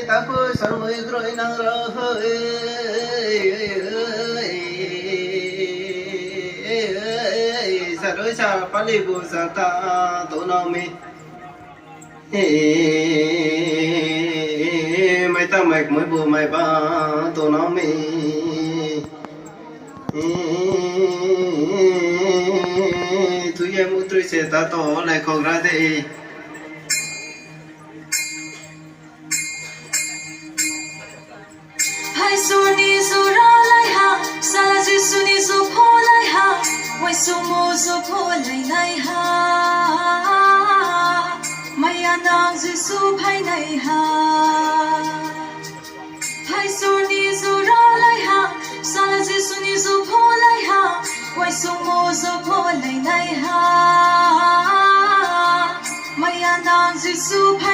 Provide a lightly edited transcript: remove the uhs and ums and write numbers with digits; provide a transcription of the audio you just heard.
ta cứ sợ mới rồi năng rồi sa rồi sa pali bu sa ta tu no mi mai ta mai mới bu mai ba tu no mi tu ye mu tu se ta to lại không ra đi hai su ni su ra lai ha sa la ji su ni su pho lai ha wai su mo su pho lai ha mai anang ji su phai lai ha hai su ni su ra lai ha sa la ji su ni su pho lai ha wai su mo su pho lai ha mai anang ji su phai